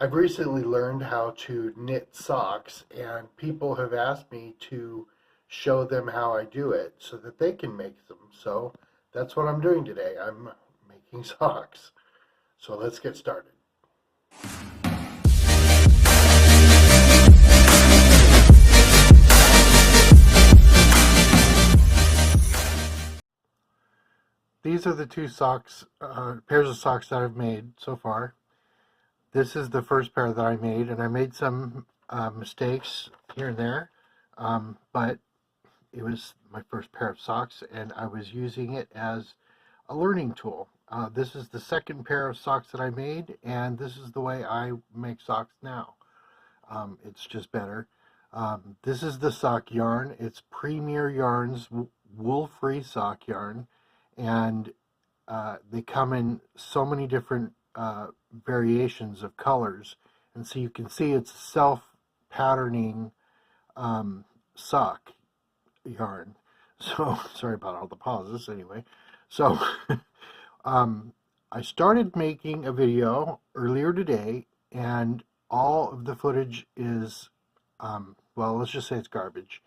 I've recently learned how to knit socks, and people have asked me to show them how I do it so that they can make them. So that's what I'm doing today. I'm making socks. So let's get started. These are the two pairs of socks that I've made so far. This is the first pair that I made, and I made some mistakes here and there, but it was my first pair of socks, and I was using it as a learning tool. This is the second pair of socks that I made, and this is the way I make socks now. It's just better. This is the sock yarn. It's Premier Yarns wool-free sock yarn, and they come in so many different variations of colors, and so you can see it's self-patterning sock yarn. So sorry about all the pauses. Anyway, so I started making a video earlier today, and all of the footage is well, let's just say it's garbage.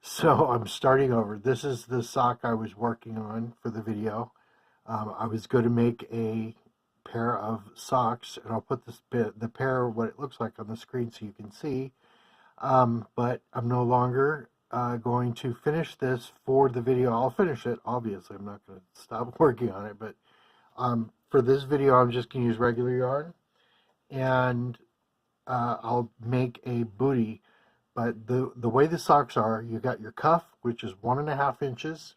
So I'm starting over. This is the sock I was working on for the video. I was going to make a pair of socks, and I'll put the pair, what it looks like, on the screen so you can see. But I'm no longer going to finish this for the video. I'll finish it, obviously. I'm not going to stop working on it, but for this video, I'm just going to use regular yarn, and I'll make a booty. But the way the socks are, you got your cuff, which is 1.5 inches,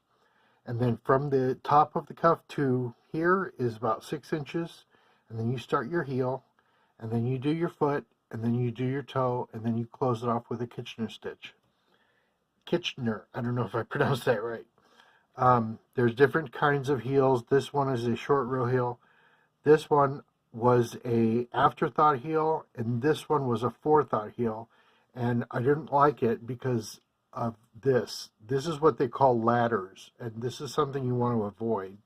and then from the top of the cuff to here is about 6 inches, and then you start your heel, and then you do your foot, and then you do your toe, and then you close it off with a Kitchener stitch. Kitchener, I don't know if I pronounced that right. There's different kinds of heels. This one is a short row heel. This one was a afterthought heel, and this one was a forethought heel. And I didn't like it because of this. This is what they call ladders, and this is something you want to avoid.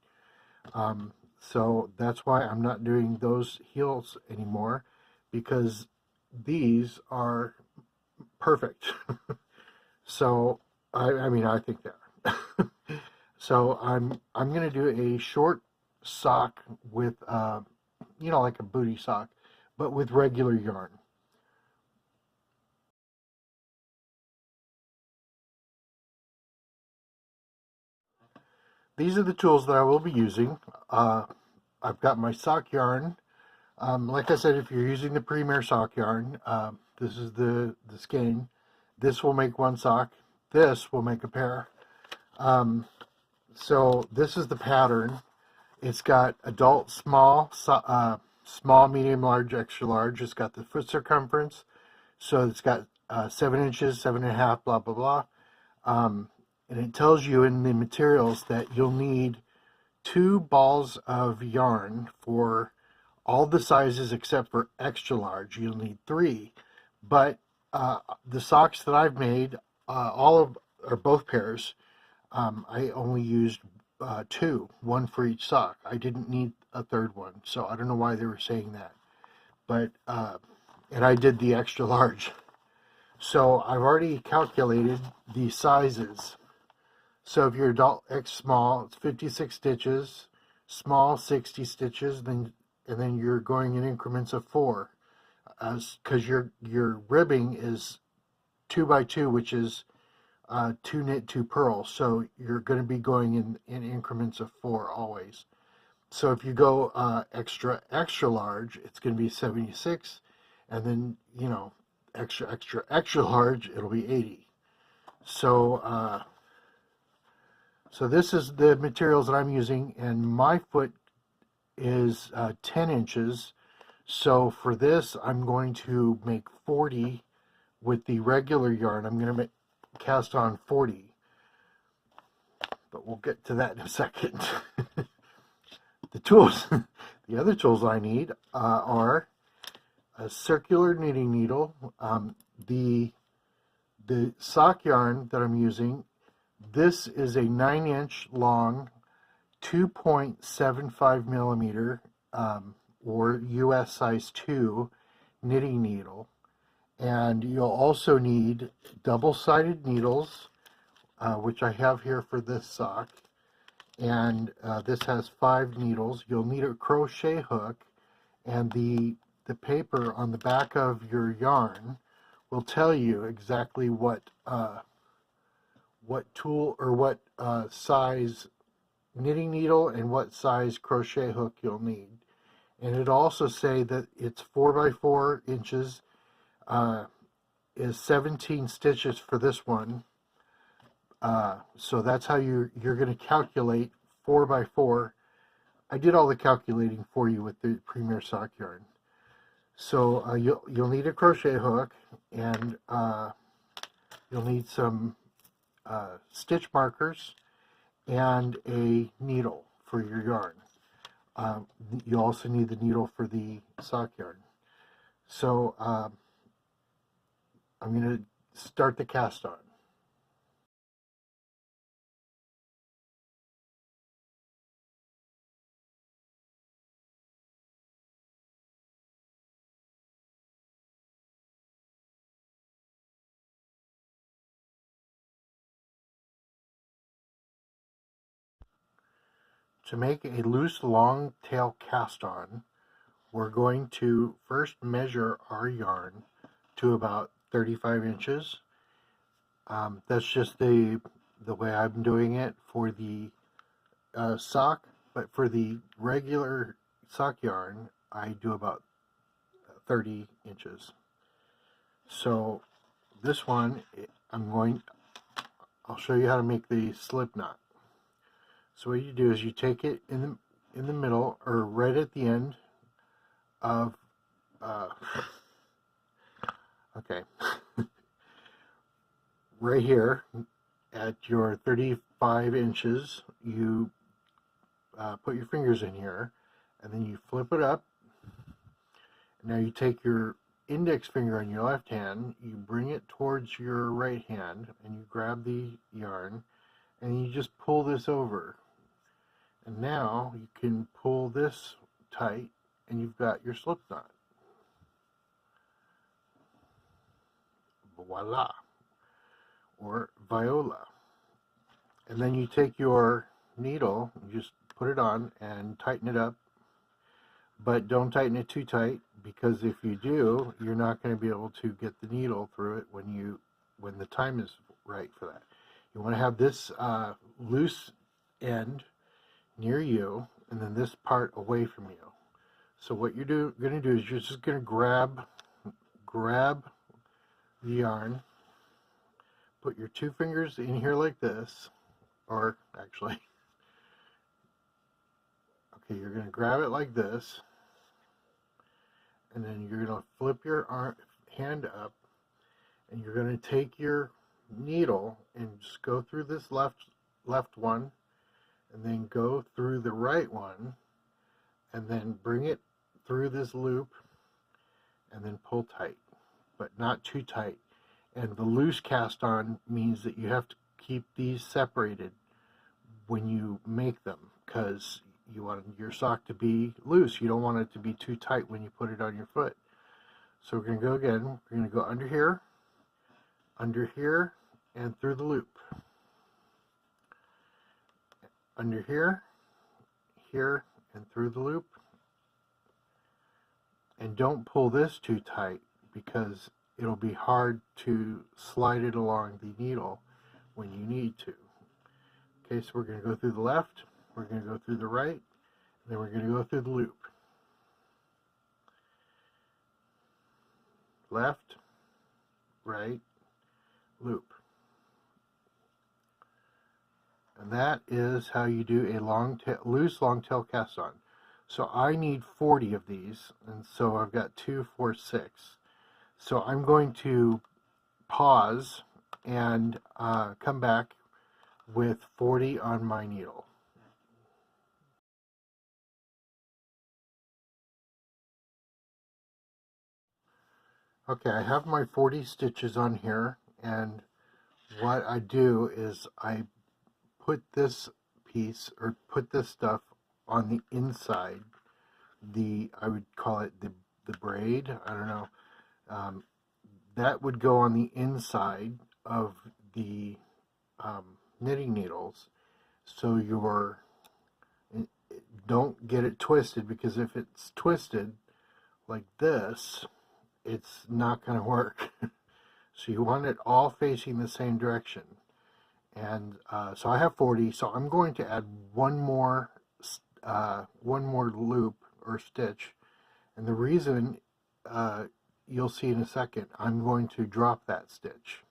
So that's why I'm not doing those heels anymore, because these are perfect. So I mean, I think they are. So I'm going to do a short sock with like a booty sock, but with regular yarn. These are the tools that I will be using. I've got my sock yarn. Like I said, if you're using the Premier sock yarn, this is the skein. This will make one sock. This will make a pair. So this is the pattern. It's got adult, small, small, medium, large, extra large. It's got the foot circumference. So it's got 7 inches, 7.5, blah, blah, blah. And it tells you in the materials that you'll need 2 balls of yarn for all the sizes except for extra large. You'll need 3. But the socks that I've made, both pairs, I only used 2, one for each sock. I didn't need a third one, so I don't know why they were saying that. But and I did the extra large. So I've already calculated the sizes. So if you're adult X small, it's 56 stitches, small 60 stitches, and then you're going in increments of 4, because your ribbing is 2 by 2, which is 2 knit, 2 purl. So you're going to be going in increments of 4 always. So if you go extra large, it's going to be 76, and then extra large, it'll be 80. So so this is the materials that I'm using, and my foot is 10 inches. So for this, I'm going to make 40 with the regular yarn. I'm going to cast on 40, but we'll get to that in a second. The tools, the other tools I need are a circular knitting needle. The sock yarn that I'm using, this is a 9-inch long, 2.75 millimeter or US size 2 knitting needle. And you'll also need double-sided needles, which I have here for this sock. And this has 5 needles. You'll need a crochet hook, and the paper on the back of your yarn will tell you exactly what tool or what size knitting needle and what size crochet hook you'll need. And it'll also say that it's 4 by 4 inches, is 17 stitches for this one. So that's how you're going to calculate 4 by 4. I did all the calculating for you with the Premier Sock yarn. So you'll need a crochet hook, and you'll need some stitch markers and a needle for your yarn. You also need the needle for the sock yarn. So I'm going to start the cast on. To make a loose long tail cast on, we're going to first measure our yarn to about 35 inches. That's just the way I'm doing it for the sock, but for the regular sock yarn, I do about 30 inches. So this one, I'll show you how to make the slip knot. So what you do is you take it in the middle, or right at the end of okay, right here at your 35 inches, you put your fingers in here, and then you flip it up. Now you take your index finger on your left hand, you bring it towards your right hand, and you grab the yarn, and you just pull this over. And now you can pull this tight, and you've got your slip knot. Voila, or viola. And then you take your needle, you just put it on and tighten it up, but don't tighten it too tight, because if you do, you're not going to be able to get the needle through it when the time is right for that. You want to have this loose end near you, and then this part away from you. So what you're going to do is you're just going to grab the yarn, put your 2 fingers in here like this, or actually, okay, you're going to grab it like this, and then you're going to flip your hand up, and you're going to take your needle and just go through this left one, and then go through the right one, and then bring it through this loop, and then pull tight, but not too tight. And the loose cast on means that you have to keep these separated when you make them, because you want your sock to be loose. You don't want it to be too tight when you put it on your foot. So we're going to go again. We're going to go under here, and through the loop. Under here, here, and through the loop. And don't pull this too tight, because it'll be hard to slide it along the needle when you need to. Okay, so we're going to go through the left, we're going to go through the right, and then we're going to go through the loop. Left, right, loop. And that is how you do a loose long tail cast on. So I need 40 of these, and so I've got 2, 4, 6. So I'm going to pause and come back with 40 on my needle. Okay, I have my 40 stitches on here, and what I do is I put this piece, or put this stuff on the inside I would call it the braid, I don't know, um, that would go on the inside of the knitting needles, so don't get it twisted, because if it's twisted like this, it's not going to work. So you want it all facing the same direction. And so I have 40, so I'm going to add one more loop or stitch. And the reason, you'll see in a second, I'm going to drop that stitch.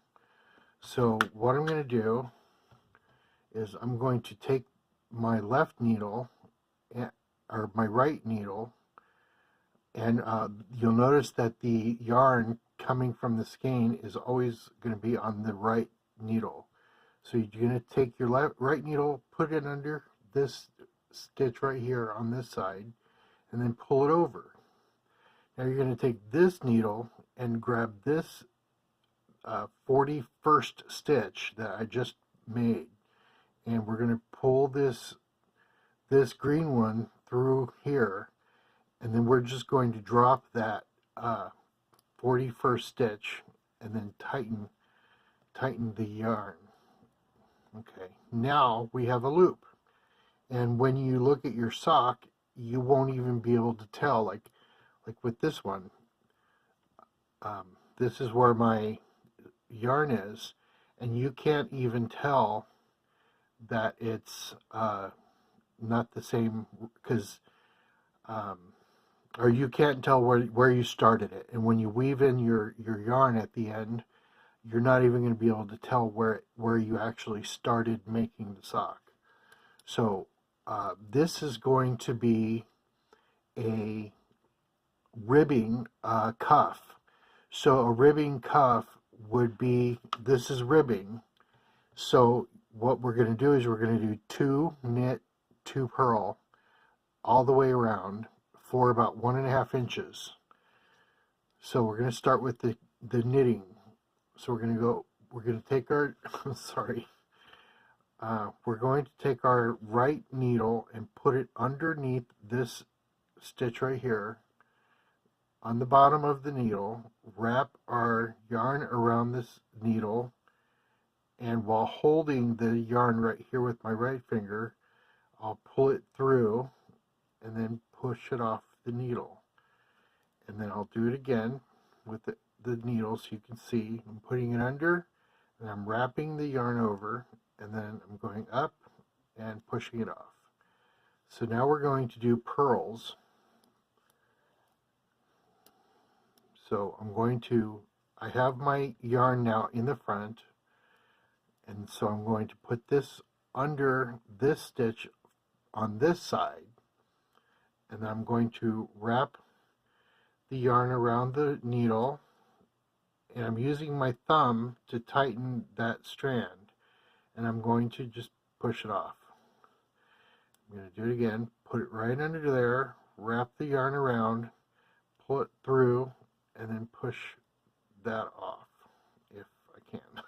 So what I'm going to do is I'm going to take my left needle, or my right needle, and you'll notice that the yarn coming from the skein is always going to be on the right needle. So you're going to take your right needle, put it under this stitch right here on this side, and then pull it over. Now you're going to take this needle and grab this 41st stitch that I just made, and we're going to pull this green one through here, and then we're just going to drop that 41st stitch and then tighten the yarn. Okay, now we have a loop, and when you look at your sock, you won't even be able to tell, like with this one, this is where my yarn is, and you can't even tell that it's not the same, because or you can't tell where you started it, and when you weave in your yarn at the end, you're not even going to be able to tell where you actually started making the sock. So this is going to be a ribbing cuff. So a ribbing cuff would be, this is ribbing. So what we're going to do is we're going to do 2 knit, 2 purl all the way around for about 1.5 inches. So we're going to start with the knitting. So we're going to take our, sorry, we're going to take our right needle and put it underneath this stitch right here on the bottom of the needle, wrap our yarn around this needle, and while holding the yarn right here with my right finger, I'll pull it through and then push it off the needle. And then I'll do it again with the needle, so you can see I'm putting it under, and I'm wrapping the yarn over, and then I'm going up and pushing it off. So now we're going to do purls. So I have my yarn now in the front, and so I'm going to put this under this stitch on this side, and I'm going to wrap the yarn around the needle, and I'm using my thumb to tighten that strand, and I'm going to just push it off. I'm going to do it again, put it right under there, wrap the yarn around, pull it through, and then push that off if I can.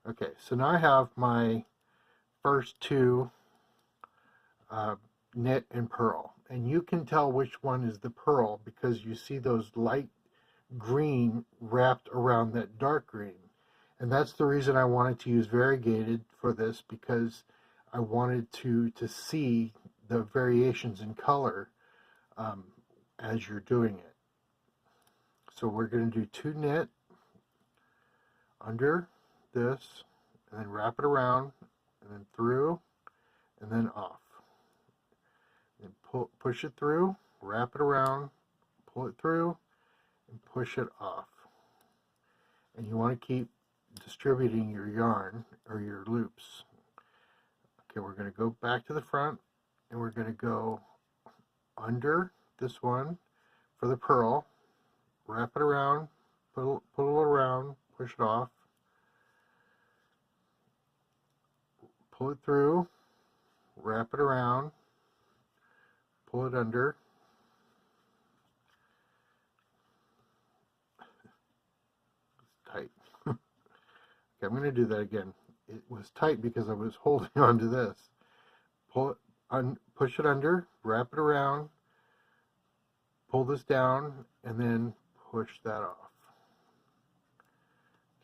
Okay, so now I have my first 2 knit and purl, and you can tell which one is the purl because you see those light green wrapped around that dark green, and that's the reason I wanted to use variegated for this, because I wanted to see the variations in color as you're doing it. So we're going to do 2 knit under this, and then wrap it around, and then through, and then off. And push it through, wrap it around, pull it through, and push it off. And you want to keep distributing your yarn or your loops. Okay, we're going to go back to the front, and we're going to go under this one for the purl, wrap it around, pull it around, push it off, pull it through, wrap it around, pull it under, it's tight. Okay, I'm going to do that again. It was tight because I was holding on to this. Pull it push it under, wrap it around, pull this down, and then push that off.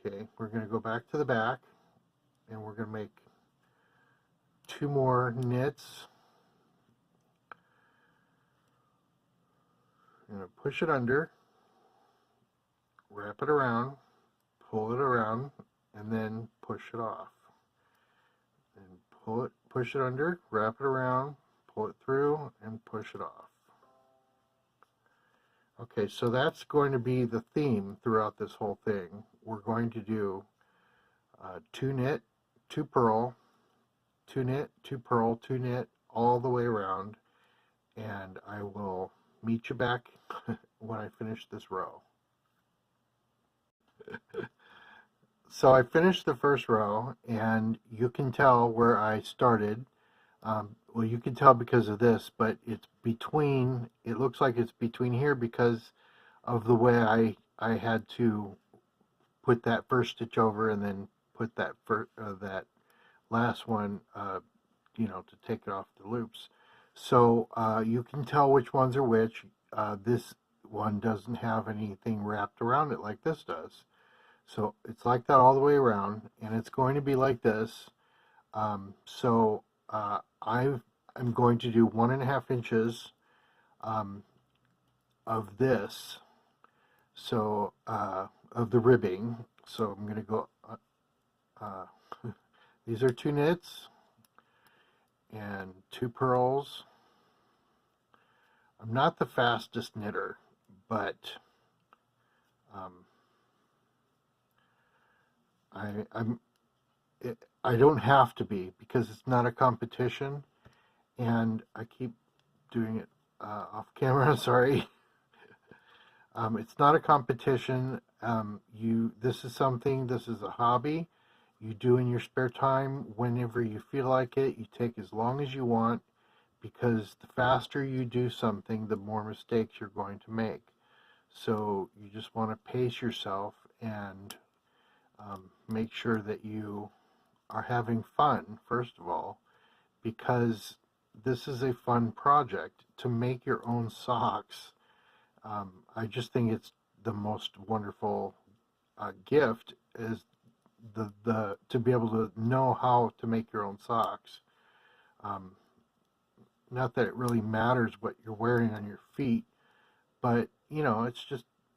Okay, we're going to go back to the back, and we're going to make 2 more knits. I'm going to push it under, wrap it around, pull it around, and then push it off. And push it under, wrap it around, pull it through, and push it off. Okay, so that's going to be the theme throughout this whole thing. We're going to do 2 knit, 2 purl, 2 knit, 2 purl, 2 knit, all the way around, and I will meet you back when I finish this row. So I finished the first row, and you can tell where I started. Well, you can tell because of this, but it's between, it looks like it's between here because of the way I had to put that first stitch over and then put that that last one, you know, to take it off the loops. So you can tell which ones are which. This one doesn't have anything wrapped around it like this does. So it's like that all the way around, and it's going to be like this. I'm going to do 1.5 inches of this, so of the ribbing. So I'm going to go, these are 2 knits and 2 purls. I'm not the fastest knitter, but I don't have to be because it's not a competition, and I keep doing it off camera. Sorry. It's not a competition. This is a hobby you do in your spare time whenever you feel like it. You take as long as you want, because the faster you do something, the more mistakes you're going to make. So you just want to pace yourself and make sure that you are having fun, first of all, because this is a fun project to make your own socks. I just think it's the most wonderful gift is the to be able to know how to make your own socks. Not that it really matters what you're wearing on your feet, but you know,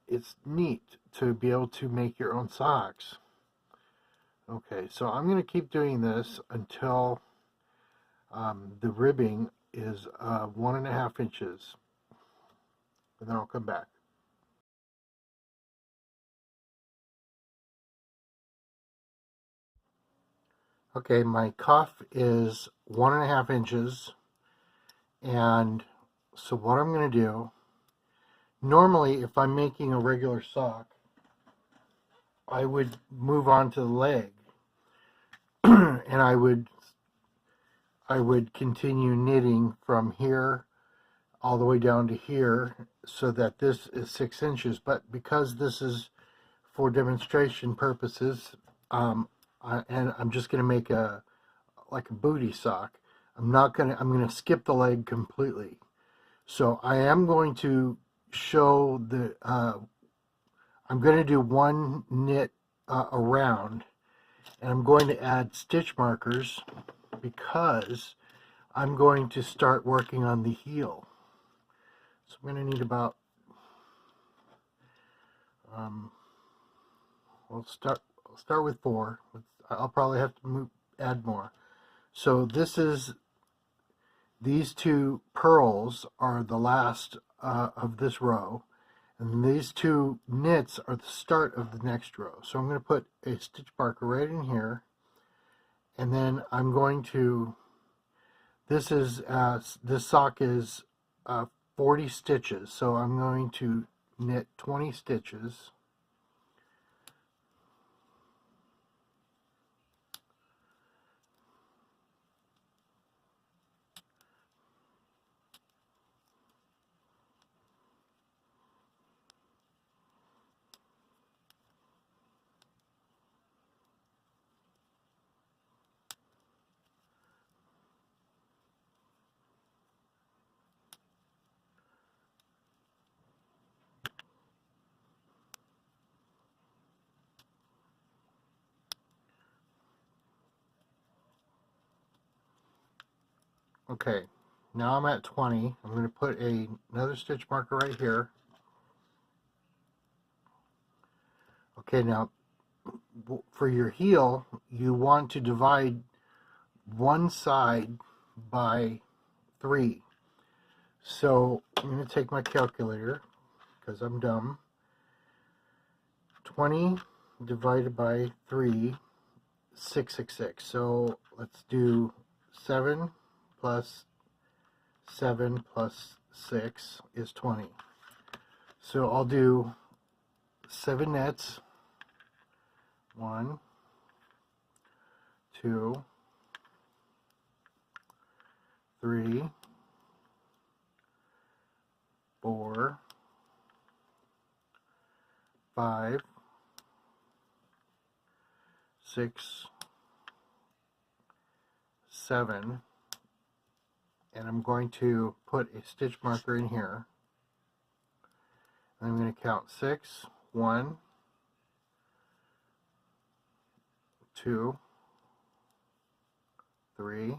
it's neat to be able to make your own socks. Okay, so I'm going to keep doing this until the ribbing is 1.5 inches, and then I'll come back. Okay, my cuff is 1.5 inches, and so what I'm going to do, normally if I'm making a regular sock, I would move on to the leg, and I would continue knitting from here all the way down to here, so that this is 6 inches. But because this is for demonstration purposes, and I'm just going to make like a booty sock, I'm going to skip the leg completely. So I am going to show I'm going to do 1 knit around, and I'm going to add stitch markers because I'm going to start working on the heel. So I'm going to need about, we'll start with 4. I'll probably have to add more. So these 2 purls are the last of this row, and these 2 knits are the start of the next row. So I'm going to put a stitch marker right in here, and then I'm going to, this sock is 40 stitches, so I'm going to knit 20 stitches. Okay, now I'm at 20. I'm going to put another stitch marker right here. Okay, now for your heel, you want to divide one side by 3. So I'm going to take my calculator because I'm dumb. 20 divided by 3, 666. So let's do 7 plus 7 plus 6 is 20. So I'll do 7 knits. 1, 2, 3, 4, 5, 6, 7, and I'm going to put a stitch marker in here. I'm going to count 6, 1, 2, 3,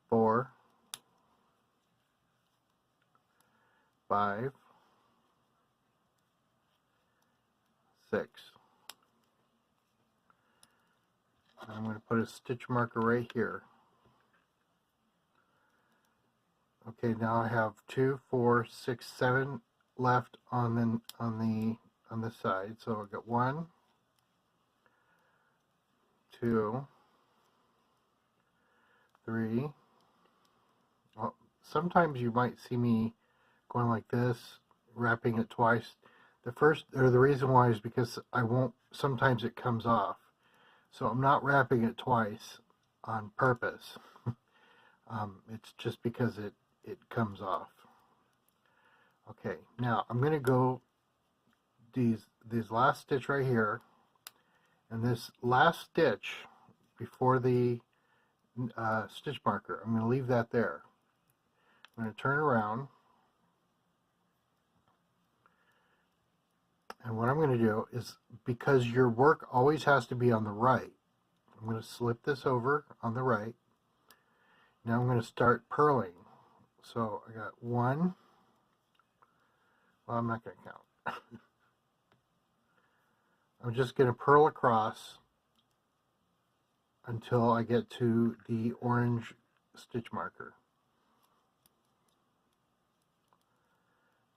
4, 5, 6. I'm going to put a stitch marker right here. Okay, now I have 2, 4, 6, 7 left on the side. So I'll get 1, 2, 3. Well, sometimes you might see me going like this, wrapping it twice. The reason why is because sometimes it comes off. So I'm not wrapping it twice on purpose. It's just because it comes off. Okay, now I'm going to go these last stitch right here, and this last stitch before the stitch marker, I'm going to leave that there. I'm going to turn around, and what I'm going to do is, because your work always has to be on the right, I'm going to slip this over on the right. Now I'm going to start purling. So I got 1. Well, I'm not going to count. I'm just going to purl across until I get to the orange stitch marker.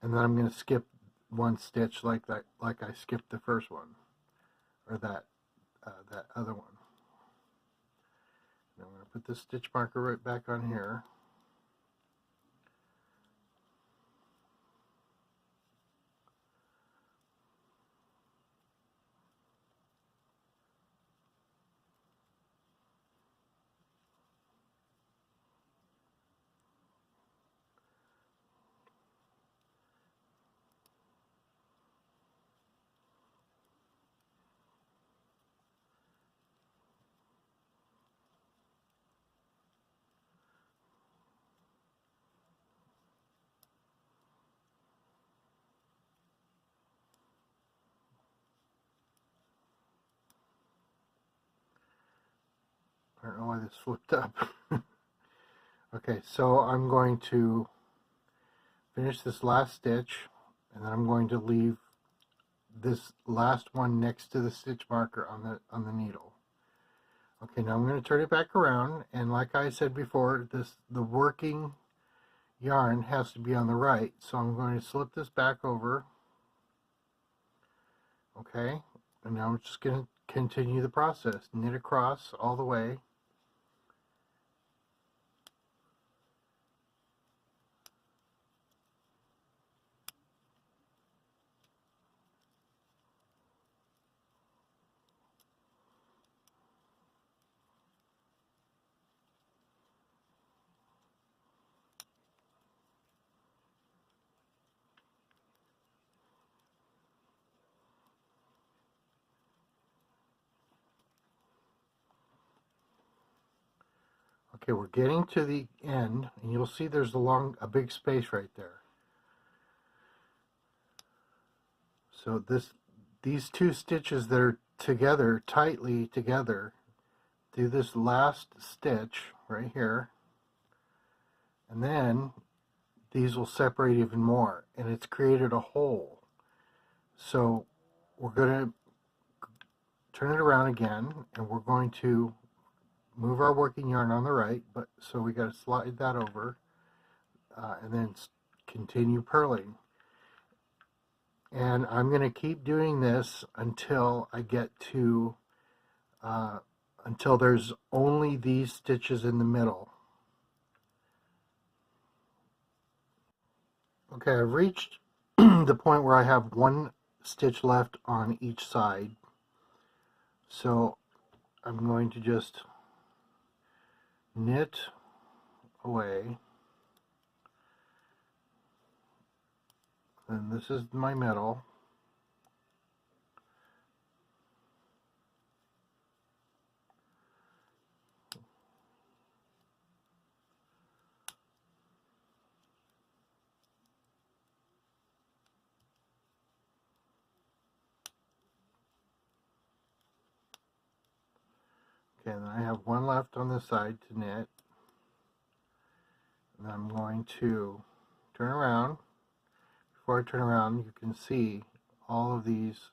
And then I'm going to skip one stitch like that, like I skipped the first one, or that other one. And I'm going to put this stitch marker right back on here. I don't know why this flipped up. Okay, so I'm going to finish this last stitch, and then I'm going to leave this last one next to the stitch marker on the needle. Okay, now I'm going to turn it back around, and like I said before, the working yarn has to be on the right, so I'm going to slip this back over. Okay, and now I'm just going to continue the process. Knit across all the way. Okay, we're getting to the end, and you'll see there's a big space right there. So these two stitches that are together, tightly together, do this last stitch right here. And then these will separate even more, and it's created a hole. So we're going to turn it around again, and we're going to move our working yarn on the right, but so we got to slide that over, and then continue purling. And I'm going to keep doing this until I get to until there's only these stitches in the middle. Okay, I've reached the point where I have one stitch left on each side, so I'm going to just knit away, and this is my middle. Okay, and I have one left on this side to knit, and I'm going to turn around. Before I turn around, you can see all of these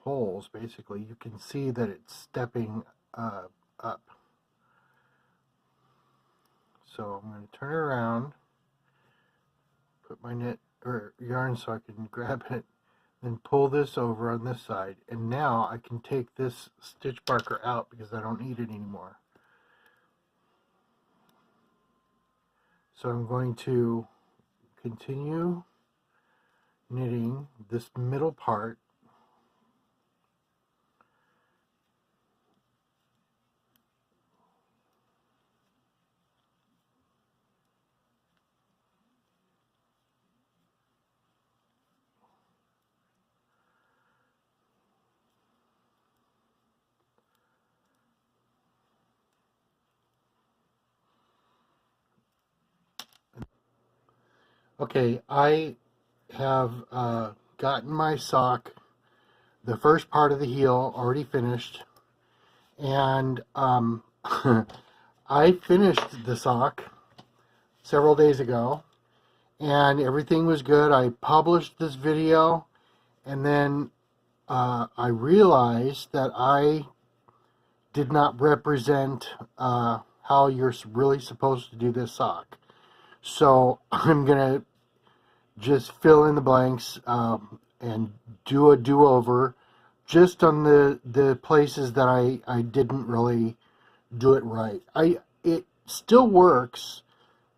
holes. Basically, you can see that it's stepping up. So I'm going to turn it around, put my knit or yarn so I can grab it, then pull this over on this side, and now I can take this stitch marker out because I don't need it anymore. So I'm going to continue knitting this middle part. Okay, I have gotten my sock, the first part of the heel, already finished, and I finished the sock several days ago, and everything was good. I published this video, and then I realized that I did not represent how you're really supposed to do this sock. So I'm going to just fill in the blanks and do a do-over just on the places that I didn't really do it right. It still works,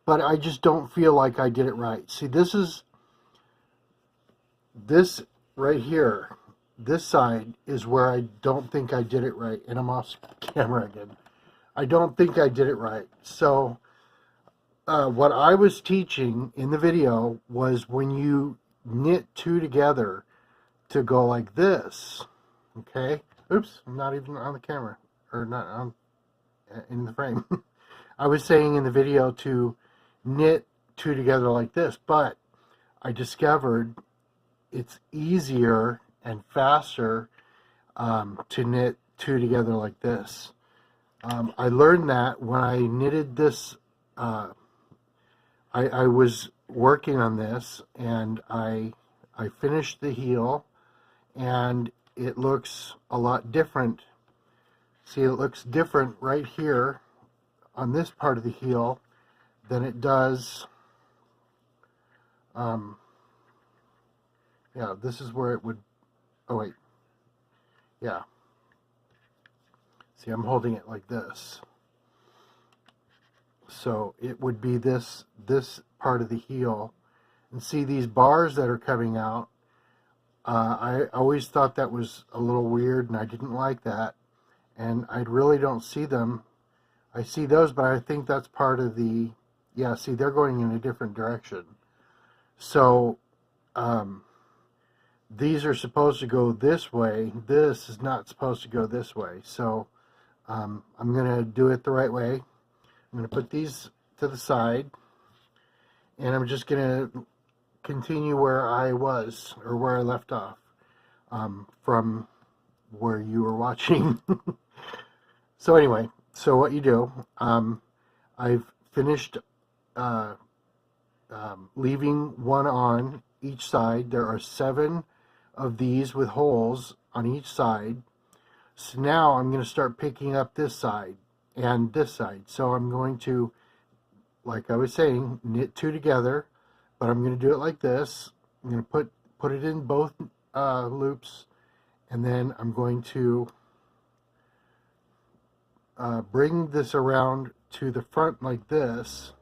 but I just don't feel like I did it right. See, this right here, this side is where I don't think I did it right, and I'm off camera again. I don't think I did it right. So what I was teaching in the video was when you knit two together to go like this, okay? Oops, I'm not even on the camera, or not on in the frame. I was saying in the video to knit two together like this, but I discovered it's easier and faster to knit two together like this. I learned that when I knitted this. I was working on this, and I finished the heel, and it looks a lot different. See, it looks different right here on this part of the heel than it does. Yeah, this is where it would. Oh wait, yeah. See, I'm holding it like this. So it would be this part of the heel, and see these bars that are coming out. I always thought that was a little weird, and I didn't like that, and I really don't see them. I see those, but I think that's part of the, yeah, see, they're going in a different direction. So these are supposed to go this way. This is not supposed to go this way. So I'm going to do it the right way. I'm going to put these to the side, and I'm just going to continue where I was, or where I left off from where you were watching. So anyway, so what you do, I've finished uh, leaving one on each side. There are 7 of these with holes on each side. So now I'm going to start picking up this side and this side. So I'm going to, like I was saying, knit 2 together, but I'm going to do it like this. I'm going to put it in both loops, and then I'm going to bring this around to the front like this.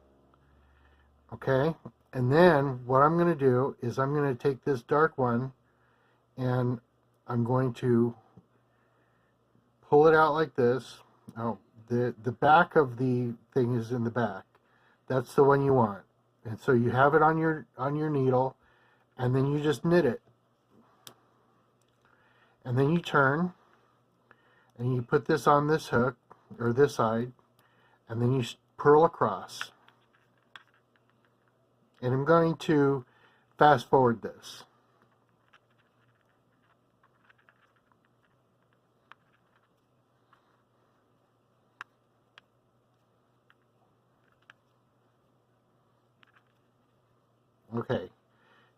Okay, and then what I'm going to do is I'm going to take this dark one and I'm going to pull it out like this. Oh, the back of the thing is in the back. That's the one you want. And so you have it on your needle, and then you just knit it. And then you turn and you put this on this hook or this side, and then you purl across. And I'm going to fast forward this. Okay,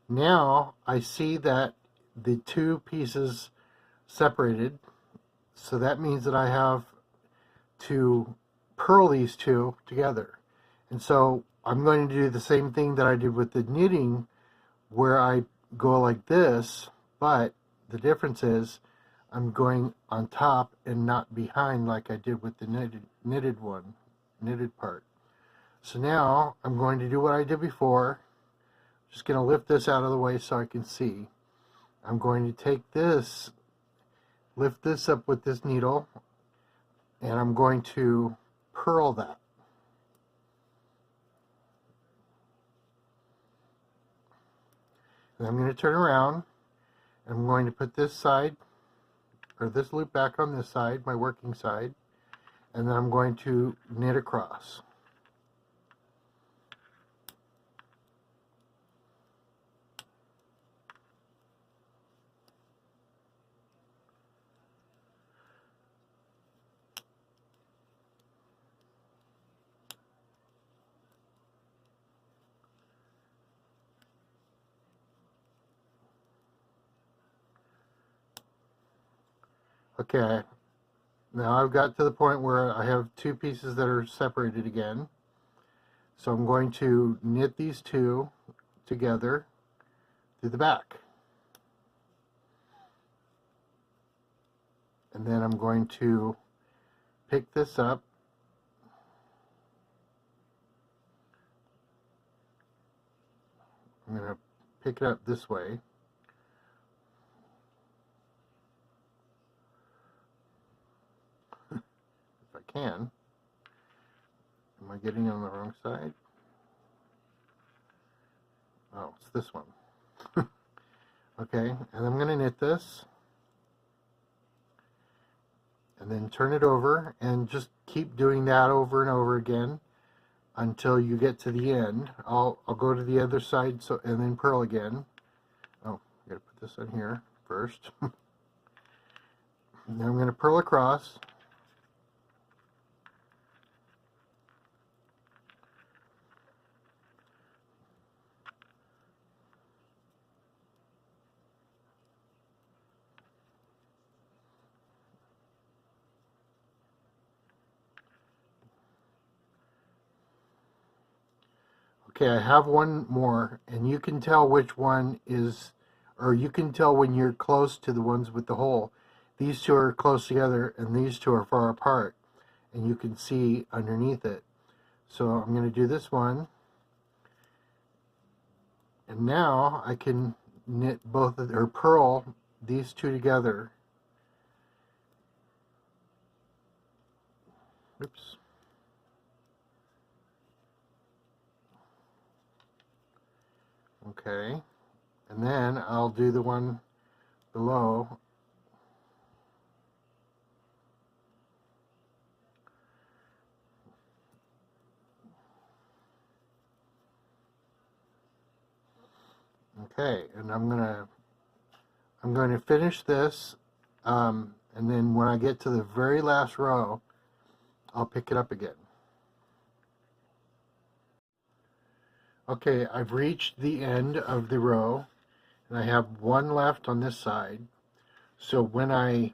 now I see that the 2 pieces separated, so that means that I have to purl these 2 together. And so I'm going to do the same thing that I did with the knitting, where I go like this, but the difference is I'm going on top and not behind like I did with the knitted part. So now I'm going to do what I did before. Just going to lift this out of the way so I can see. I'm going to take this, lift this up with this needle, and I'm going to purl that. And I'm going to turn around. I'm going to put this side, or this loop back on this side, my working side, and then I'm going to knit across. Okay, now I've got to the point where I have 2 pieces that are separated again. So I'm going to knit these 2 together through the back. And then I'm going to pick this up. I'm going to pick it up this way. If I can. Am I getting on the wrong side? Oh, it's this one. Okay, and I'm going to knit this. And then turn it over and just keep doing that over and over again until you get to the end. I'll go to the other side and then purl again. Oh, I gotta put this on here first. Now I'm going to purl across. Okay, I have one more, and you can tell which one is, or you can tell when you're close to the ones with the hole. These 2 are close together, and these 2 are far apart, and you can see underneath it. So I'm going to do this one, and now I can knit both of, or purl these 2 together. Oops. Okay, and then I'll do the one below. Okay, and I'm going to finish this, and then when I get to the very last row, I'll pick it up again. Okay, I've reached the end of the row and I have one left on this side. So when I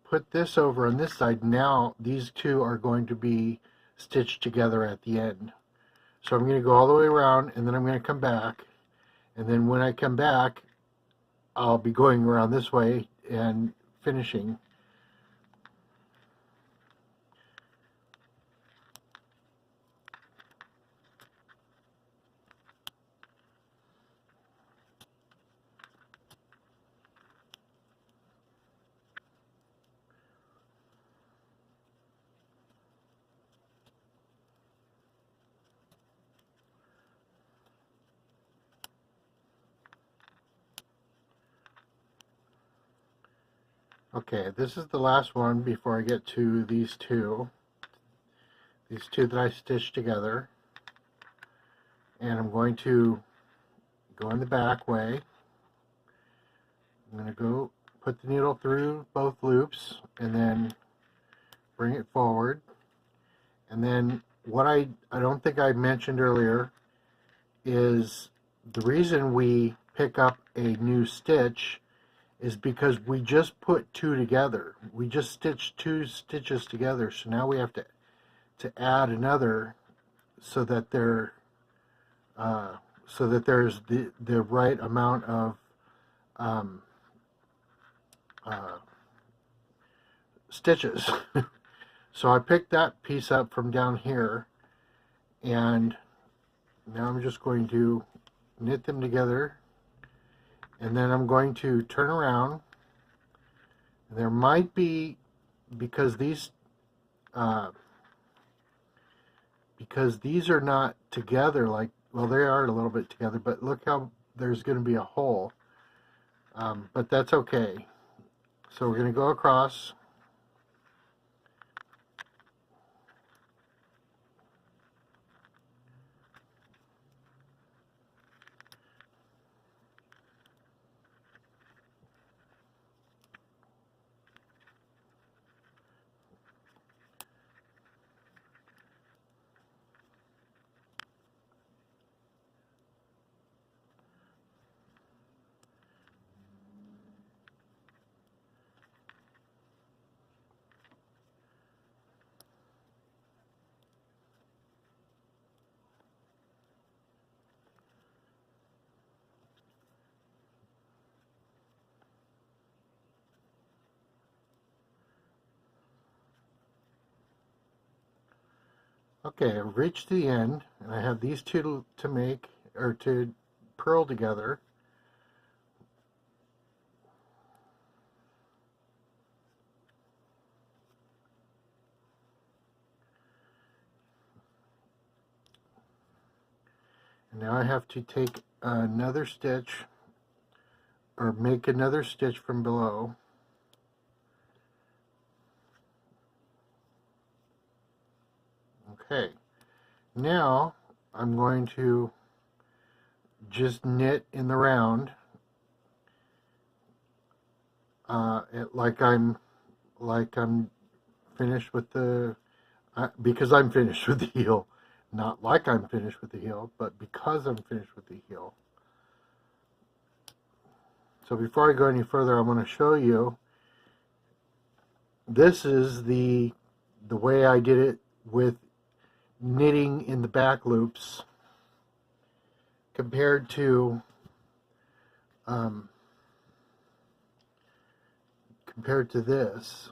put this over on this side, now these two are going to be stitched together at the end. So I'm going to go all the way around and then I'm going to come back. And then when I come back, I'll be going around this way and finishing. Okay, this is the last one before I get to these two that I stitched together. And I'm going to go in the back way. I'm going to go put the needle through both loops and then bring it forward. And then what I don't think I mentioned earlier is the reason we pick up a new stitch is because we just put two together. We just stitched two stitches together, so now we have to add another so that there's the right amount of stitches. So I picked that piece up from down here, and now I'm just going to knit them together, and then I'm going to turn around. There might be, because these are not together, like, well, they are a little bit together, but look how there's going to be a hole, but that's okay. So we're going to go across. Okay, I've reached the end, and I have these two to make, or to purl together. And now I have to take another stitch, or make another stitch from below. Okay, now I'm going to just knit in the round, like I'm finished with the, because I'm finished with the heel, not like I'm finished with the heel, but because I'm finished with the heel. So before I go any further, I want to show you, this is the way I did it with knitting in the back loops compared to this.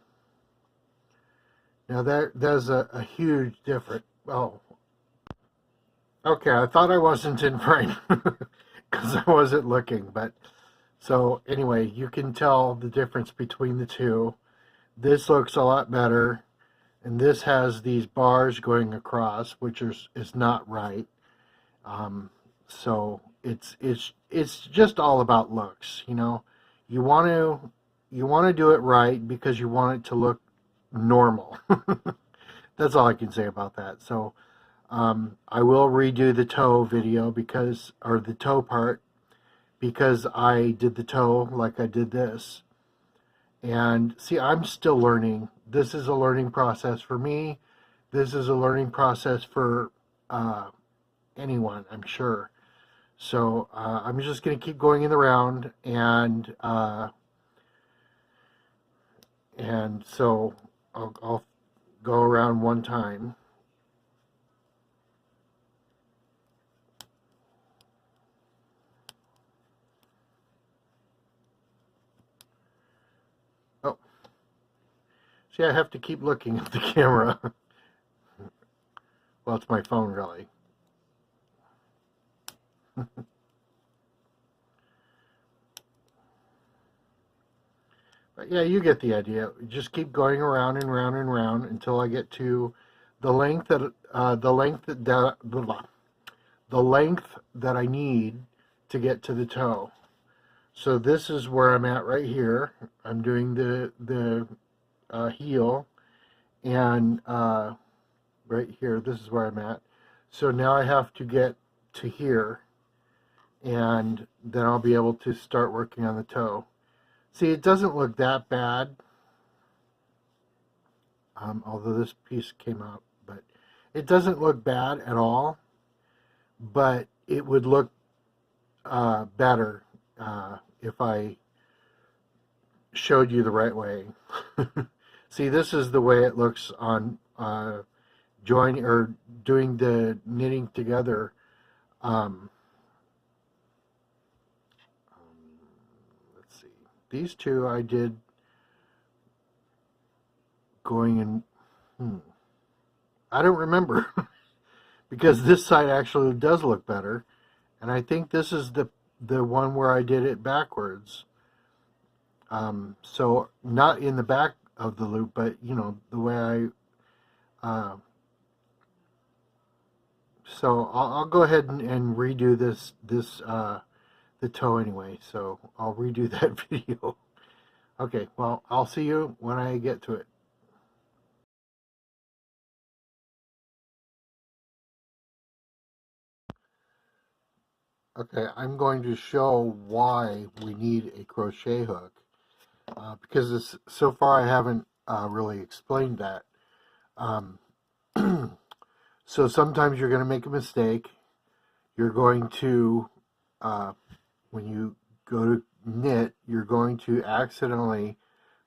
Now there's a huge difference. Oh, okay, I thought I wasn't in frame because I wasn't looking, but so anyway, you can tell the difference between the two. This looks a lot better, and this has these bars going across, which is not right. So it's just all about looks, you know. You want to do it right because you want it to look normal. That's all I can say about that. So I will redo the toe video or the toe part, because I did the toe like I did this. And see, I'm still learning. This is a learning process for me. This is a learning process for anyone, I'm sure. So I'm just going to keep going in the round, and so I'll go around one time. Oh, see, I have to keep looking at the camera. Well, it's my phone, really. But yeah, you get the idea. Just keep going around and round and round until I get to the length that the length that I need to get to the toe. So this is where I'm at right here. I'm doing the heel, and right here, this is where I'm at. So now I have to get to here, and then I'll be able to start working on the toe. See, it doesn't look that bad, although this piece came out, but it doesn't look bad at all, but it would look better if I showed you the right way. See, this is the way it looks on joining or doing the knitting together. Um, let's see. These two I did going in. I don't remember because this side actually does look better, and I think this is the one where I did it backwards. So not in the back of the loop, but you know the way I. So I'll go ahead and redo this the toe anyway. So I'll redo that video. Okay, well I'll see you when I get to it. Okay, I'm going to show why we need a crochet hook because so far I haven't really explained that. Um, so sometimes you're going to make a mistake. You're going to, when you go to knit, you're going to accidentally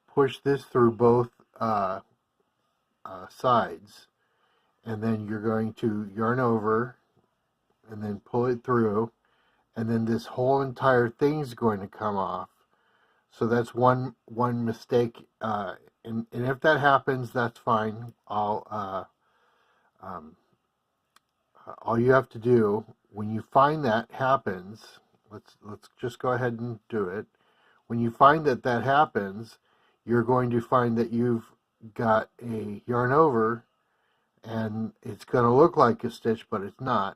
push this through both sides, and then you're going to yarn over and then pull it through, and then this whole entire thing's going to come off. So that's one mistake, and if that happens, that's fine. All you have to do when you find that happens, let's just go ahead and do it. When you find that that happens, you're going to find that you've got a yarn over, and it's going to look like a stitch, but it's not.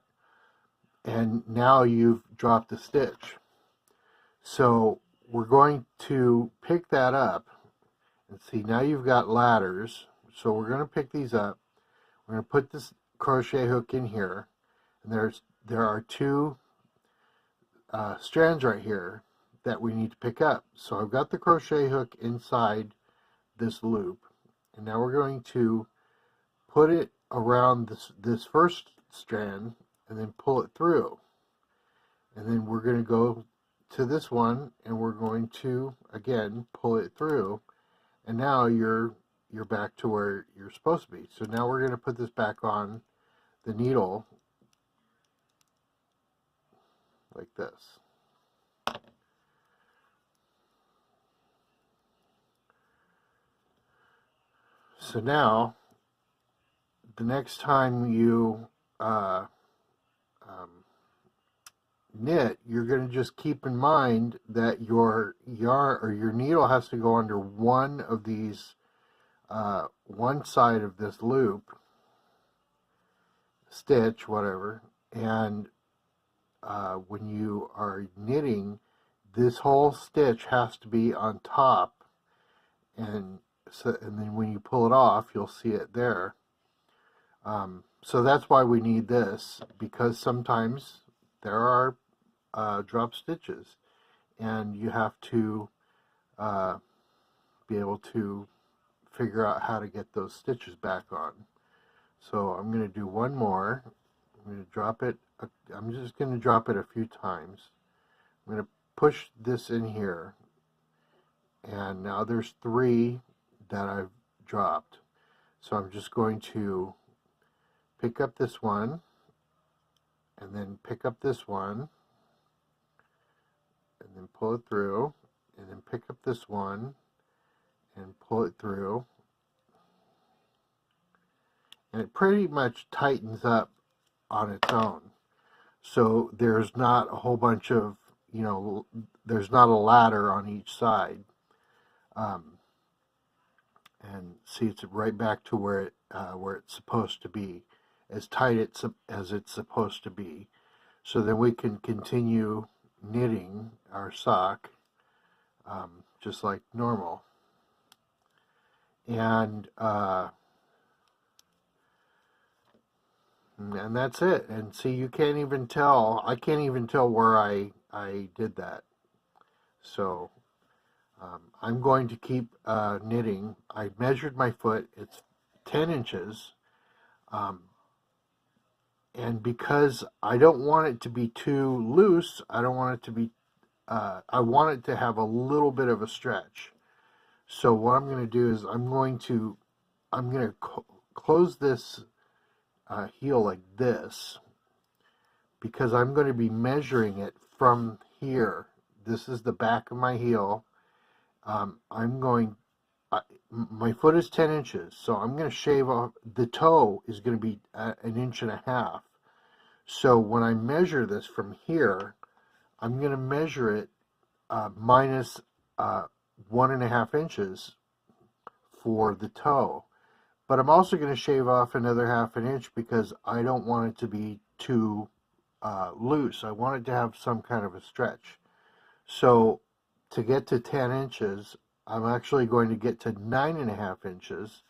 And now you've dropped a stitch. So we're going to pick that up and see, now you've got ladders. So we're going to pick these up. We're going to put this crochet hook in here, and there are two strands right here that we need to pick up. So I've got the crochet hook inside this loop, and now we're going to put it around this first strand and then pull it through, and then we're going to go to this one and we're going to again pull it through, and now you're back to where you're supposed to be. So now we're going to put this back on the needle like this. So now the next time you um, knit, you're going to just keep in mind that your yarn or your needle has to go under one of these, one side of this loop, stitch, whatever, and when you are knitting, this whole stitch has to be on top, and then when you pull it off, you'll see it there. So that's why we need this, because sometimes there are drop stitches, and you have to be able to figure out how to get those stitches back on. So I'm going to do one more. I'm going to drop it I'm just going to drop it a few times. I'm going to push this in here, and now there's 3 that I've dropped. So I'm just going to pick up this one, and then pick up this one, and then pull it through, and then pick up this one, and pull it through. And it pretty much tightens up on its own. So there's not a whole bunch of, there's not a ladder on each side. And see, it's right back to where it's supposed to be, as tight as it's supposed to be. So then we can continue knitting our sock just like normal. And that's it. And see, you can't even tell. I can't even tell where I did that. So I'm going to keep knitting. I measured my foot. It's 10 inches. And because I don't want it to be too loose, I don't want it to be, I want it to have a little bit of a stretch. So what I'm going to do is I'm going to close this heel like this, because I'm going to be measuring it from here. This is the back of my heel. My foot is 10 inches, so I'm going to shave off. The toe is going to be 1.5 inches. So when I measure this from here, I'm going to measure it minus 1.5 inches for the toe. But I'm also going to shave off another 1/2 inch because I don't want it to be too loose. I want it to have some kind of a stretch. So to get to 10 inches, I'm actually going to get to 9.5 inches.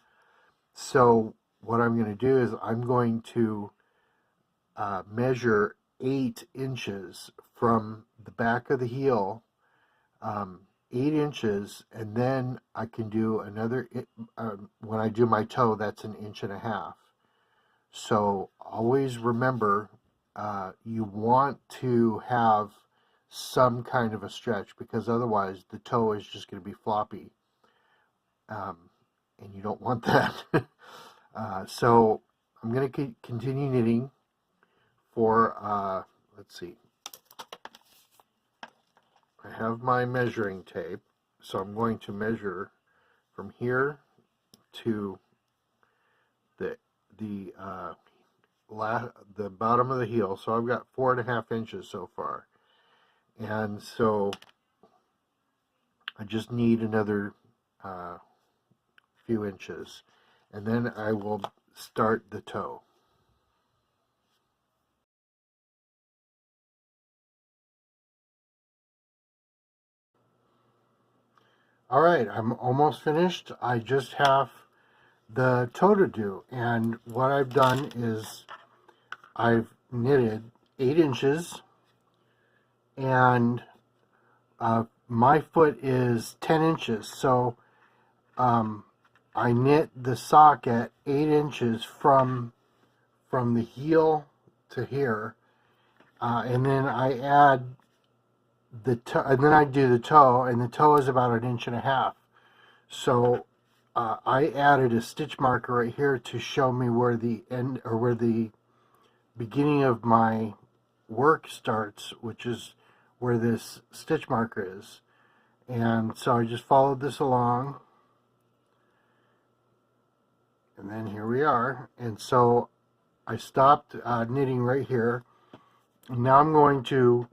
So what I'm going to do is I'm going to measure 8 inches from the back of the heel, 8 inches, and then I can do another, when I do my toe, that's 1.5 inches. So always remember, you want to have some kind of a stretch, because otherwise the toe is just going to be floppy, and you don't want that. So I'm going to continue knitting for, let's see, I have my measuring tape, so I'm going to measure from here to the bottom of the heel. So I've got 4.5 inches so far, and so I just need another few inches, and then I will start the toe. All right, I'm almost finished. I just have the toe to do, and what I've done is I've knitted 8 inches, and my foot is 10 inches, so I knit the sock at 8 inches from the heel to here, and then I add the toe, and then I do the toe, and the toe is about 1.5 inches. So I added a stitch marker right here to show me where the end, or where the beginning of my work starts, which is where this stitch marker is. And so I just followed this along, and then here we are. And so I stopped knitting right here. And now I'm going to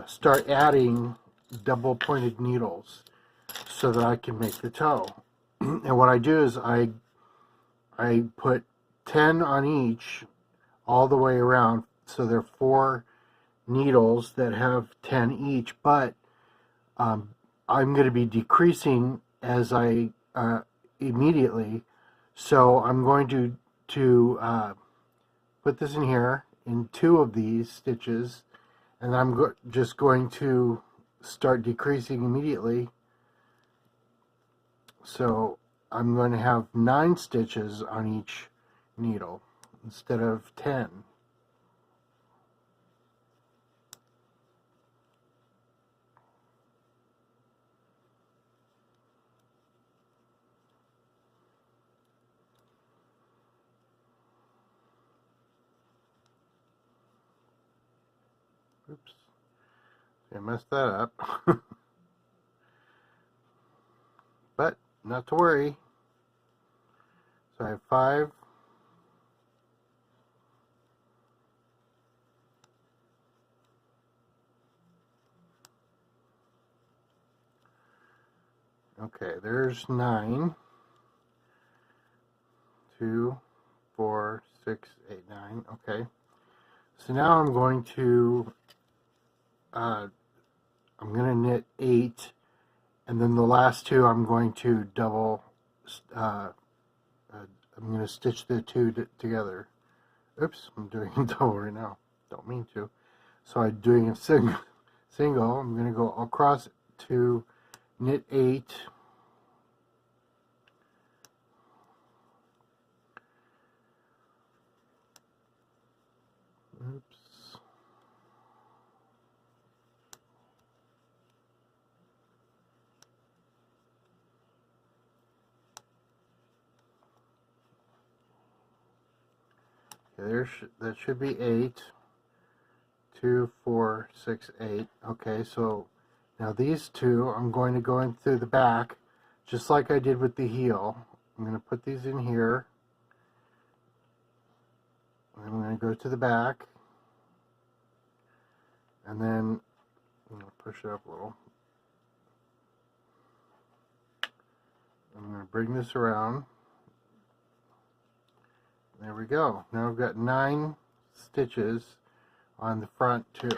start adding double pointed needles so that I can make the toe. And what I do is I put 10 on each all the way around, so there are 4 needles that have 10 each, but I'm going to be decreasing as I immediately. So I'm going to put this in here in 2 of these stitches, and I'm just going to start decreasing immediately. So I'm going to have 9 stitches on each needle instead of 10. Oops, I messed that up. But not to worry. So I have 5. Okay, there's 9. 2, 4, 6, 8, 9. Okay. So now I'm going to knit 8, and then the last 2 I'm going to double. I'm going to stitch the 2 together. Oops, I'm doing a double right now. Don't mean to. So I'm doing a single. I'm going to go across to knit 8. Oops. Okay, that should be 8. 2, 4, 6, 8. Okay, so now these 2, I'm going to go in through the back, just like I did with the heel. I'm going to put these in here. I'm going to go to the back, and then I'm going to push it up a little. I'm going to bring this around. There we go. Now I've got 9 stitches on the front too.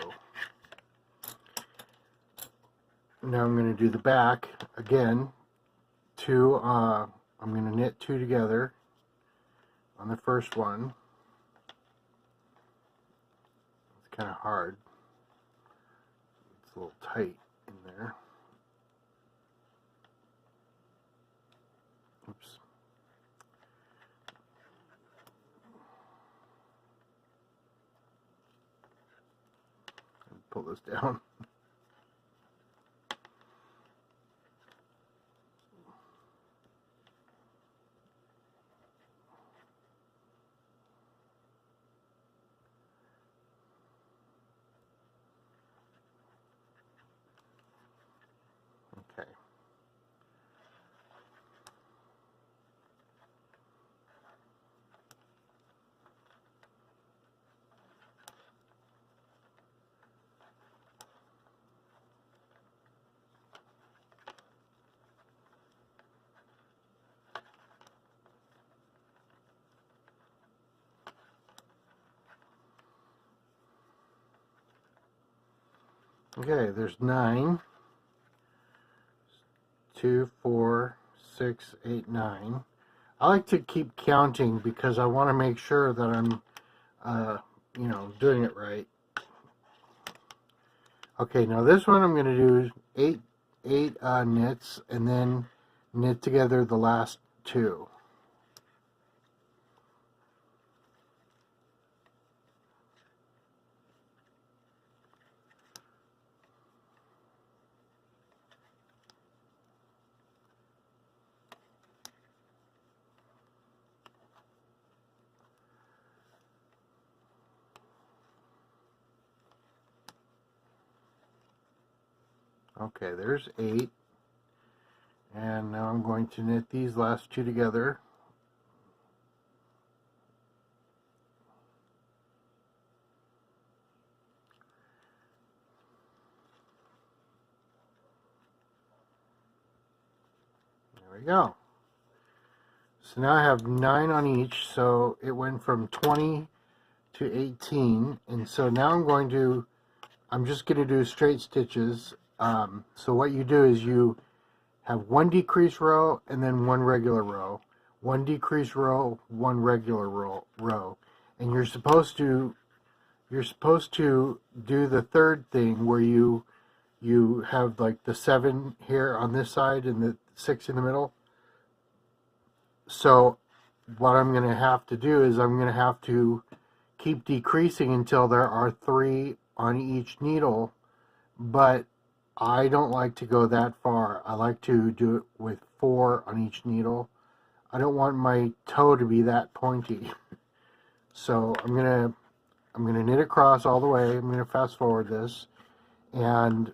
Now I'm going to do the back again. 2. I'm going to knit 2 together on the first one. It's kind of hard. It's a little tight in there. Oops. Pull this down. Okay. Okay, there's 9. 2, 4, 6, 8, 9. I like to keep counting because I want to make sure that I'm, doing it right. Okay, now this one I'm going to do 8 knits and then knit together the last 2. Okay, there's 8. And now I'm going to knit these last 2 together. There we go. So now I have 9 on each, so it went from 20 to 18. And so now I'm just going to do straight stitches. So what you do is you have 1 decrease row and then 1 regular row. 1 decrease row, 1 regular row. And you're supposed to do the third thing where you have like the 7 here on this side and the 6 in the middle. So what I'm going to have to do is I'm going to have to keep decreasing until there are 3 on each needle, but I don't like to go that far. I like to do it with 4 on each needle. I don't want my toe to be that pointy. So I'm going I'm going to knit across all the way. I'm going to fast forward this, and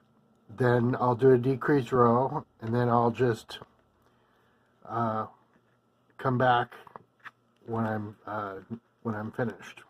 then I'll do a decrease row, and then I'll just come back when I'm finished.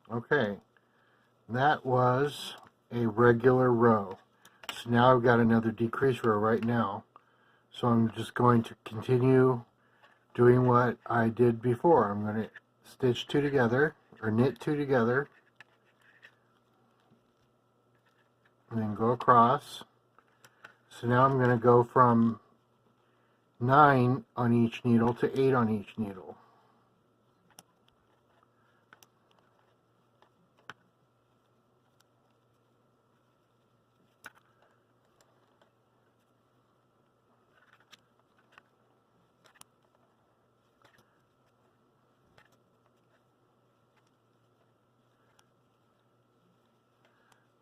Okay, that was a regular row. So now I've got another decrease row right now. So I'm just going to continue doing what I did before. I'm going to stitch two together, or knit two together, and then go across. So now I'm going to go from 9 on each needle to 8 on each needle.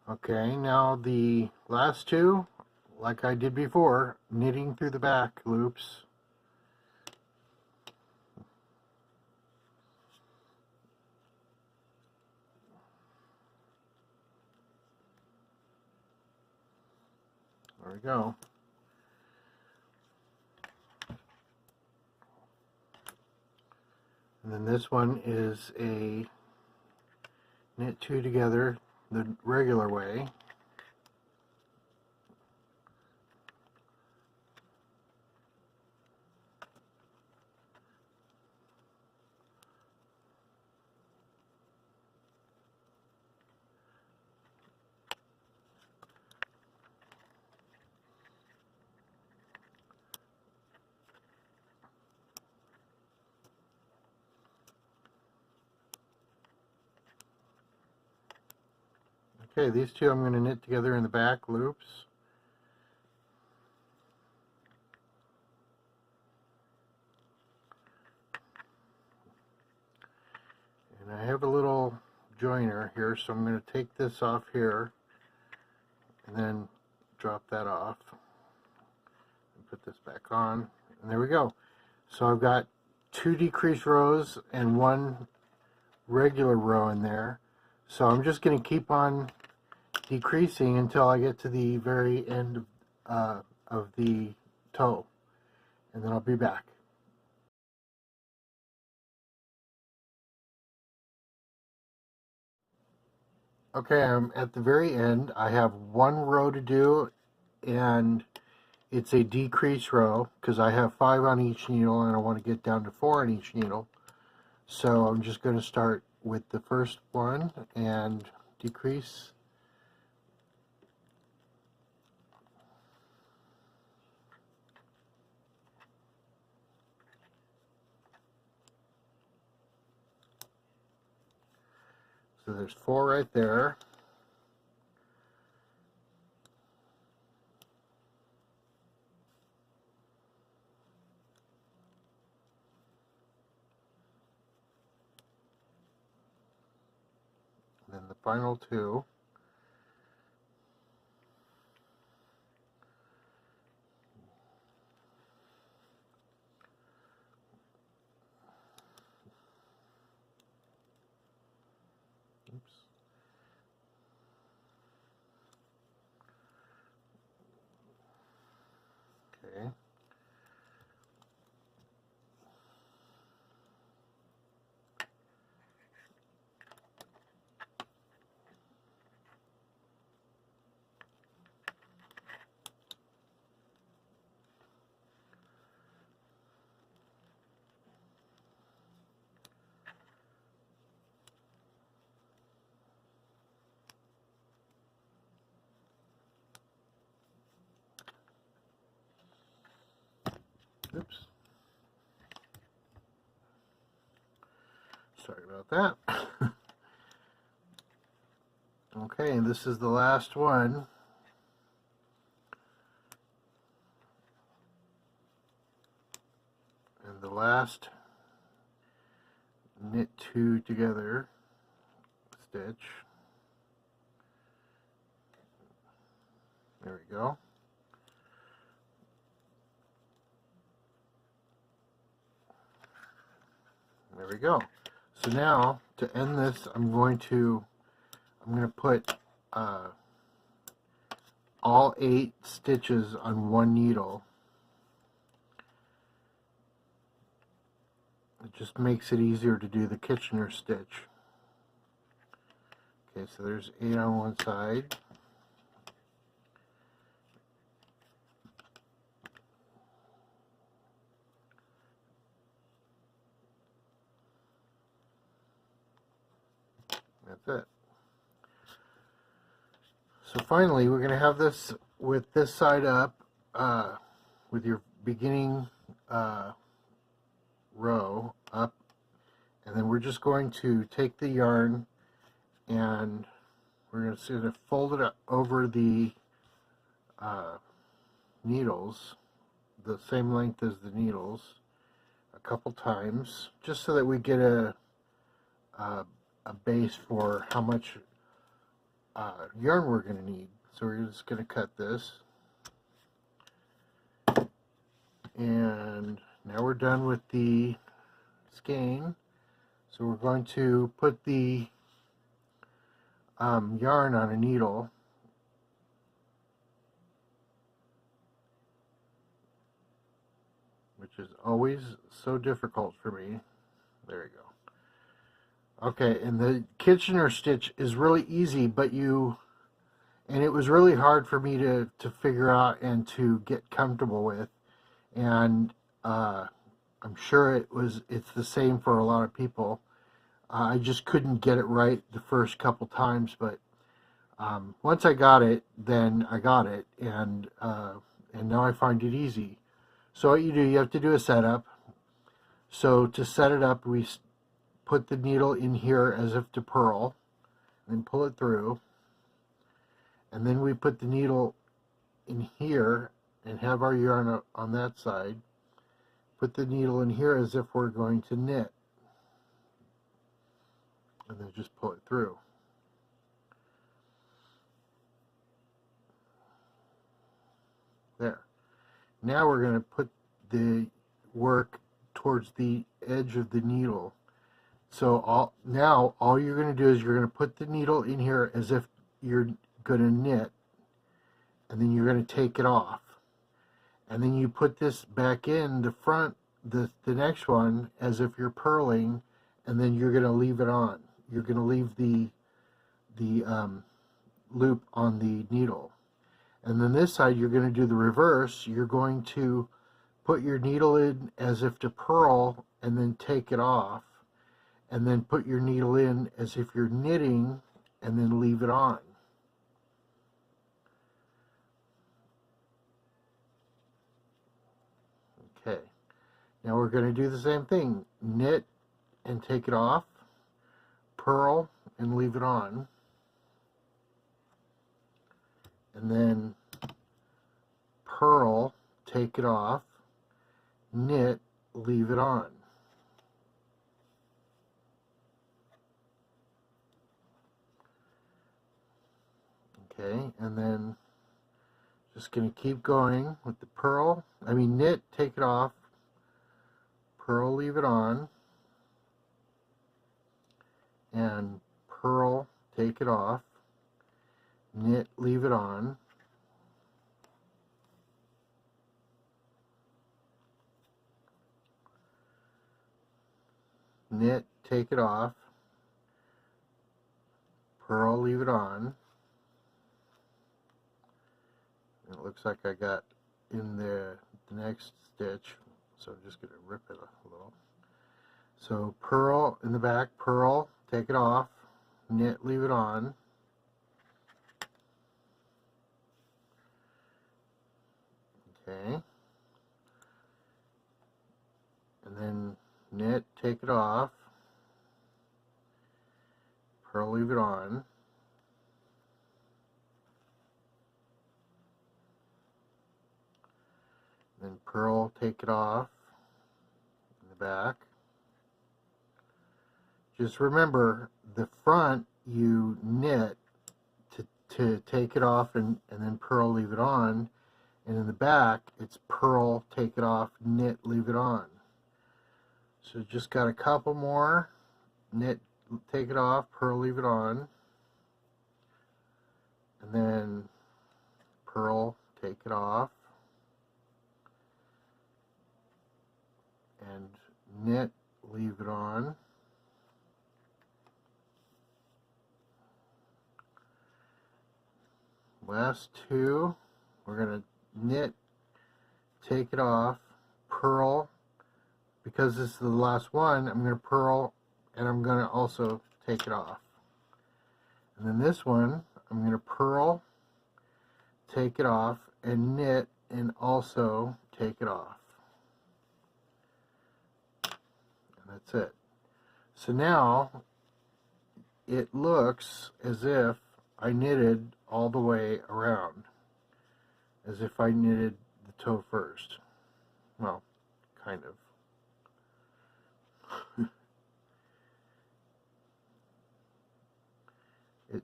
Okay, now the last two, like I did before, knitting through the back loops. There we go. And then this one is a knit two together the regular way. Okay, these two I'm going to knit together in the back loops. And I have a little joiner here, so I'm going to take this off here and then drop that off and put this back on, and there we go. So I've got two decrease rows and one regular row in there. So I'm just going to keep on decreasing until I get to the very end of the toe, and then I'll be back. Okay, I'm at the very end. I have one row to do, and it's a decrease row because I have 5 on each needle and I want to get down to 4 on each needle. So I'm just going to start with the first one and decrease. So there's 4 right there. And then the final 2. Oops. Okay. Oops. Sorry about that. Okay, and this is the last one. And the last knit two together stitch. There we go. There we go. So now to end this, I'm going to put all 8 stitches on one needle. It just makes it easier to do the Kitchener stitch. Okay, so there's 8 on one side. That's it. So finally, we're going to have this with this side up, with your beginning row up, and then we're just going to take the yarn and we're going to sort of fold it up over the needles, the same length as the needles, a couple times, just so that we get a base for how much yarn we're going to need. So we're just going to cut this, and now we're done with the skein. So we're going to put the yarn on a needle, which is always so difficult for me. There we go. Okay, and the Kitchener stitch is really easy, and it was really hard for me to figure out and to get comfortable with, and I'm sure it's the same for a lot of people. I just couldn't get it right the first couple times, but once I got it, then I got it, and now I find it easy. So what you have to do a setup. So to set it up, we put the needle in here as if to purl, and pull it through, and then we put the needle in here and have our yarn on that side. Put the needle in here as if we're going to knit, and then just pull it through. There. Now we're going to put the work towards the edge of the needle. So now all you're going to do is you're going to put the needle in here as if you're going to knit, and then you're going to take it off. And then you put this back in the front, the next one, as if you're purling, and then you're going to leave it on. You're going to leave the loop on the needle. And then this side, you're going to do the reverse. You're going to put your needle in as if to purl, and then take it off. And then put your needle in as if you're knitting, and then leave it on. Okay. Now we're going to do the same thing. Knit and take it off. Purl and leave it on. And then purl, take it off, knit, leave it on. Okay, and then just going to keep going with the knit, take it off, purl, leave it on, and purl, take it off, knit, leave it on. knit, take it off, purl, leave it on. And it looks like I got in the next stitch, so I'm just going to rip it a little. So purl in the back, purl, take it off, knit, leave it on. Okay. And then knit, take it off, purl, leave it on. Then purl, take it off in the back. Just remember, the front you knit to take it off and then purl, leave it on. And in the back, it's purl, take it off, knit, leave it on. So just got a couple more. Knit, take it off, purl, leave it on. And then purl, take it off. And knit, leave it on. Last two, we're going to knit, take it off, purl. Because this is the last one, I'm going to purl and I'm going to also take it off. And then this one, I'm going to purl, take it off, and knit and also take it off. And that's it. So now it looks as if I knitted all the way around, as if I knitted the toe first. Well, kind of.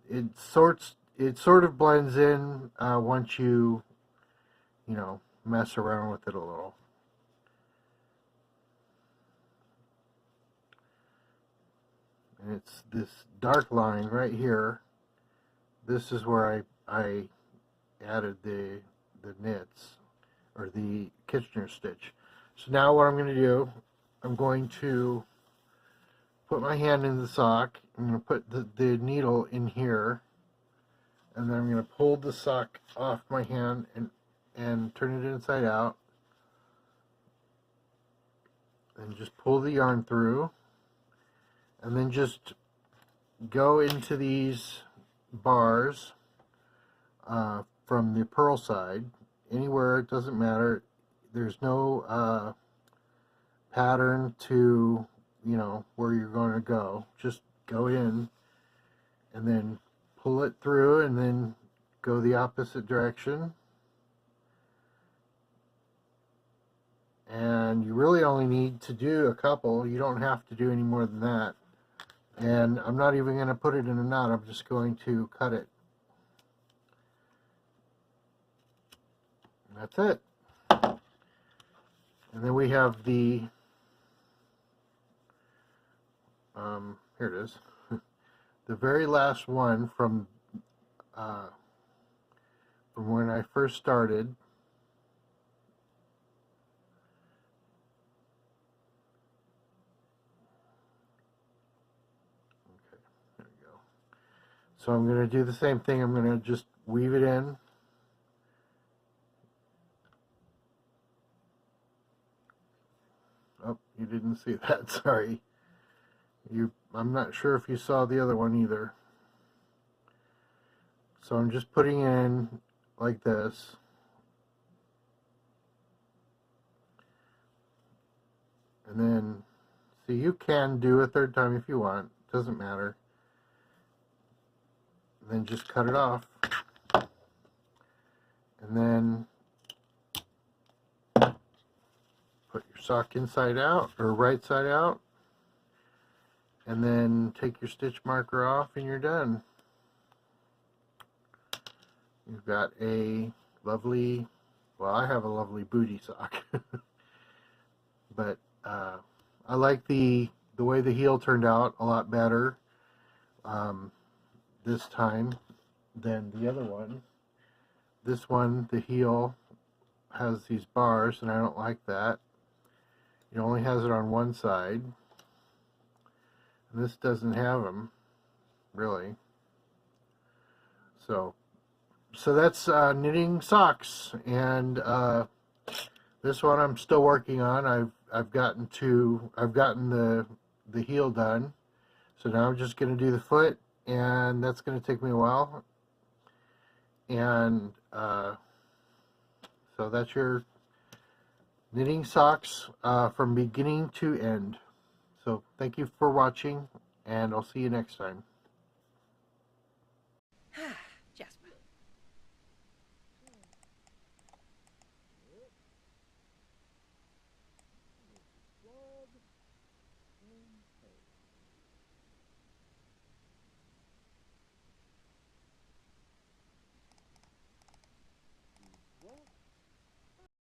It sort of blends in once you mess around with it a little. And it's this dark line right here. This is where I added the knits, or the Kitchener stitch. So now what I'm going to do, I'm going to put my hand in the sock. I'm going to put the needle in here, and then I'm going to pull the sock off my hand and turn it inside out, and just pull the yarn through, and then just go into these bars from the purl side, anywhere, it doesn't matter. There's no pattern to where you're going to go. Just go in and then pull it through and then go the opposite direction. And you really only need to do a couple. You don't have to do any more than that. And I'm not even going to put it in a knot. I'm just going to cut it. And that's it. And then we have the here it is, the very last one from when I first started. Okay, there we go. So I'm going to do the same thing. I'm going to just weave it in. Oh, you didn't see that, sorry. I'm not sure if you saw the other one either. So I'm just putting in like this. And then, see, you can do a third time if you want. Doesn't matter. And then just cut it off. And then put your sock inside out, or right side out. And then take your stitch marker off and you're done. You've got a lovely, well, I have a lovely booty sock. But I like the way the heel turned out a lot better this time than the other one. This one, the heel has these bars, and I don't like that. It only has it on one side. And this doesn't have them, really. So that's knitting socks, and this one I'm still working on. I've gotten the heel done. So now I'm just going to do the foot, and that's going to take me a while. And so that's your knitting socks from beginning to end. So thank you for watching, and I'll see you next time.